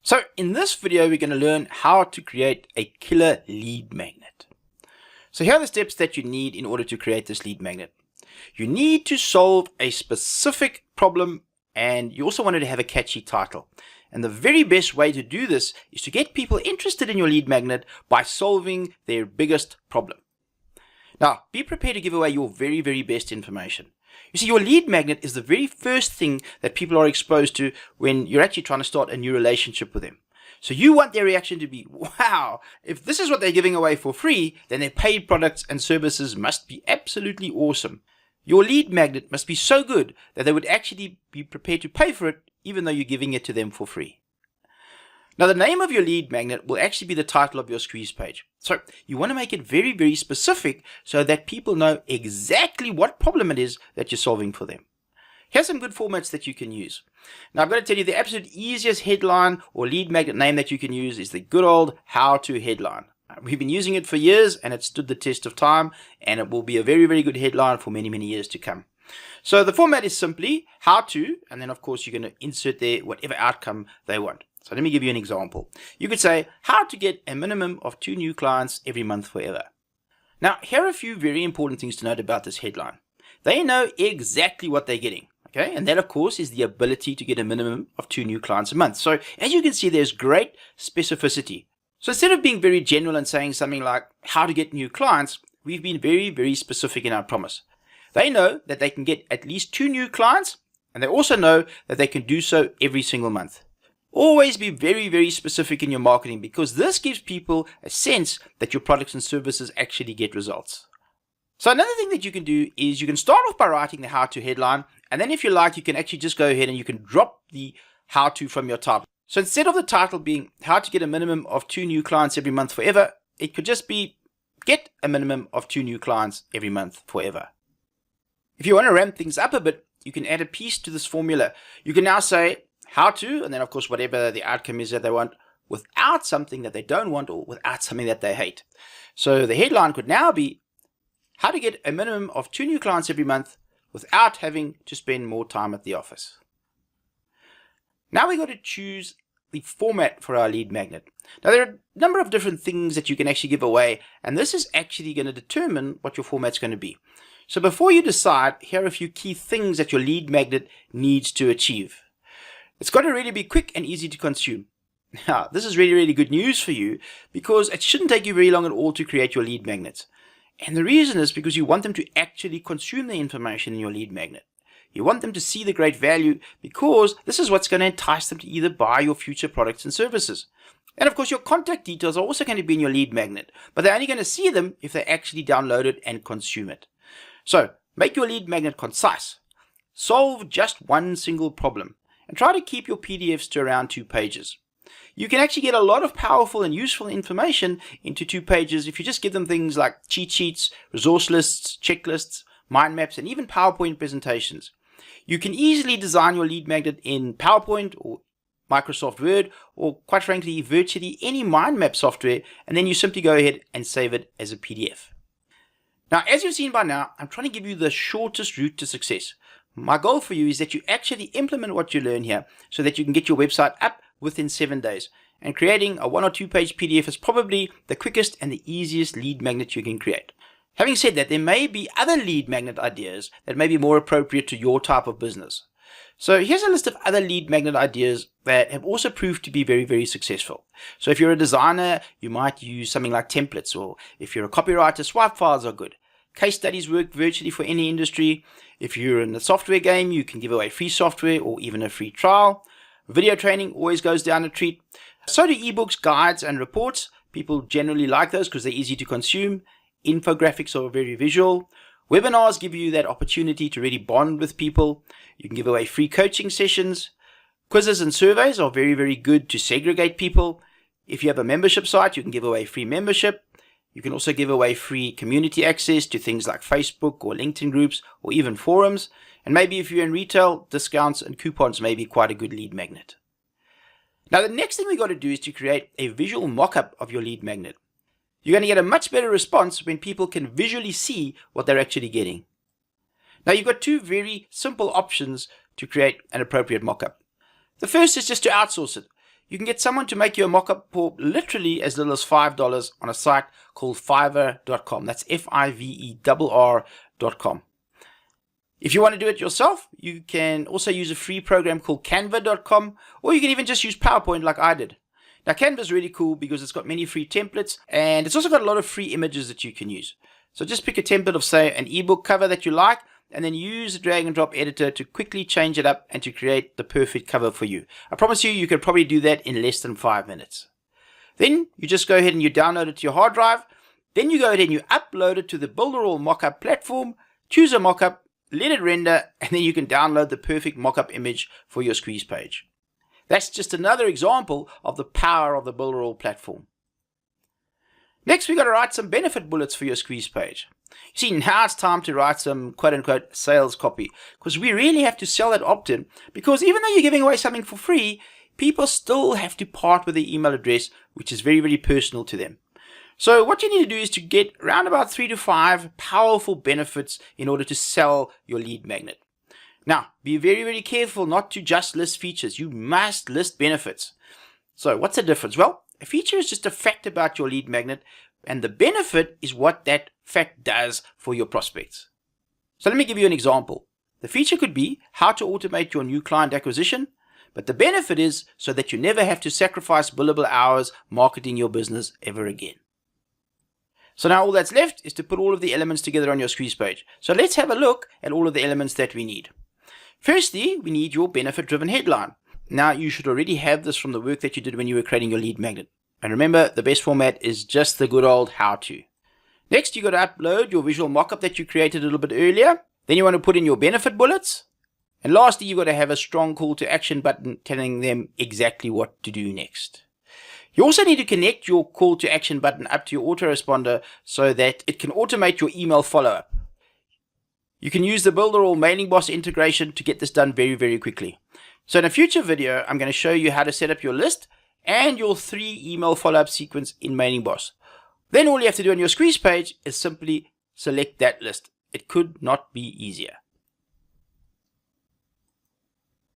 So in this video, we're going to learn how to create a killer lead magnet. So here are the steps that you need in order to create this lead magnet. You need to solve a specific problem, and you also want it to have a catchy title. And the very best way to do this is to get people interested in your lead magnet by solving their biggest problem. Now, be prepared to give away your very, very best information. You see, your lead magnet is the very first thing that people are exposed to when you're actually trying to start a new relationship with them. So you want their reaction to be, wow, if this is what they're giving away for free, then their paid products and services must be absolutely awesome. Your lead magnet must be so good that they would actually be prepared to pay for it, even though you're giving it to them for free. Now, the name of your lead magnet will actually be the title of your squeeze page. So you want to make it very, very specific so that people know exactly what problem it is that you're solving for them. Here's some good formats that you can use. Now, I've got to tell you, the absolute easiest headline or lead magnet name that you can use is the good old how-to headline. We've been using it for years, and it's stood the test of time, and it will be a very, very good headline for many, many years to come. So the format is simply how to, and then of course you're going to insert there whatever outcome they want. So let me give you an example. You could say, how to get a minimum of 2 new clients every month forever. Now, here are a few very important things to note about this headline. They know exactly what they're getting, okay? And that, of course, is the ability to get a minimum of 2 new clients a month. So as you can see, there's great specificity. So instead of being very general and saying something like how to get new clients, we've been very, very specific in our promise. They know that they can get at least 2 new clients, and they also know that they can do so every single month. Always be very, very specific in your marketing, because this gives people a sense that your products and services actually get results. So another thing that you can do is you can start off by writing the how-to headline, and then if you like, you can actually just go ahead and you can drop the how-to from your title. So instead of the title being how to get a minimum of 2 new clients every month forever, it could just be get a minimum of 2 new clients every month forever. If you want to ramp things up a bit, you can add a piece to this formula. You can now say how to, and then of course whatever the outcome is that they want, without something that they don't want or without something that they hate. So the headline could now be how to get a minimum of 2 new clients every month without having to spend more time at the office. Now we've got to choose the format for our lead magnet. Now there are a number of different things that you can actually give away, and this is actually going to determine what your format's going to be. So before you decide, here are a few key things that your lead magnet needs to achieve. It's got to really be quick and easy to consume. Now, this is really, really good news for you, because it shouldn't take you very long at all to create your lead magnets. And the reason is because you want them to actually consume the information in your lead magnet. You want them to see the great value, because this is what's going to entice them to either buy your future products and services. And of course, your contact details are also going to be in your lead magnet, but they're only going to see them if they actually download it and consume it. So make your lead magnet concise. Solve just one single problem, and try to keep your PDFs to around 2 pages. You can actually get a lot of powerful and useful information into 2 pages if you just give them things like cheat sheets, resource lists, checklists, mind maps, and even PowerPoint presentations. You can easily design your lead magnet in PowerPoint or Microsoft Word, or quite frankly, virtually any mind map software, and then you simply go ahead and save it as a PDF. Now, as you've seen by now, I'm trying to give you the shortest route to success. My goal for you is that you actually implement what you learn here so that you can get your website up within 7 days. And creating a 1 or 2 page PDF is probably the quickest and the easiest lead magnet you can create. Having said that, there may be other lead magnet ideas that may be more appropriate to your type of business. So here's a list of other lead magnet ideas that have also proved to be very, very successful. So if you're a designer, you might use something like templates, or if you're a copywriter, swipe files are good. Case studies work virtually for any industry. If you're in the software game, you can give away free software or even a free trial. Video training always goes down a treat. So do ebooks, guides, and reports. People generally like those because they're easy to consume. Infographics are very visual. Webinars give you that opportunity to really bond with people. You can give away free coaching sessions. Quizzes and surveys are very, very good to segregate people. If you have a membership site, you can give away free membership. You can also give away free community access to things like Facebook or LinkedIn groups or even forums. And maybe if you're in retail, discounts and coupons may be quite a good lead magnet. Now, the next thing we got to do is to create a visual mock-up of your lead magnet. You're going to get a much better response when people can visually see what they're actually getting. Now, you've got 2 very simple options to create an appropriate mock-up. The first is just to outsource it. you can get someone to make you a mock-up for literally as little as $5 on a site called Fiverr.com. That's Fiverr.com. If you want to do it yourself, you can also use a free program called Canva.com, or you can even just use PowerPoint like I did. Now, Canva is really cool because it's got many free templates, and it's also got a lot of free images that you can use. So just pick a template of, say, an ebook cover that you like, and then use the drag and drop editor to quickly change it up and to create the perfect cover for you. I promise you, you can probably do that in less than 5 minutes. Then you just go ahead and you download it to your hard drive. Then you go ahead and you upload it to the Builderall mockup platform, choose a mockup, let it render, and then you can download the perfect mockup image for your squeeze page. That's just another example of the power of the Builderall platform. Next, we've got to write some benefit bullets for your squeeze page. You see, now it's time to write some quote-unquote sales copy, because we really have to sell that opt-in, because even though you're giving away something for free, people still have to part with their email address, which is very, very personal to them. So what you need to do is to get around about 3 to 5 powerful benefits in order to sell your lead magnet. Now, be very, very careful not to just list features. You must list benefits. So what's the difference? Well, a feature is just a fact about your lead magnet, and the benefit is what that fact does for your prospects. So let me give you an example. The feature could be how to automate your new client acquisition, but the benefit is so that you never have to sacrifice billable hours marketing your business ever again. So now all that's left is to put all of the elements together on your squeeze page. So let's have a look at all of the elements that we need. Firstly, we need your benefit-driven headline. Now, you should already have this from the work that you did when you were creating your lead magnet. And remember, the best format is just the good old how-to. Next, you got to upload your visual mockup that you created a little bit earlier. Then you want to put in your benefit bullets. And lastly, you got to have a strong call to action button telling them exactly what to do next. You also need to connect your call to action button up to your autoresponder so that it can automate your email follow-up. You can use the Builderall Mailing Boss integration to get this done very, very quickly. So in a future video, I'm going to show you how to set up your list and your 3 email follow-up sequence in Mailing Boss. Then all you have to do on your squeeze page is simply select that list. It could not be easier.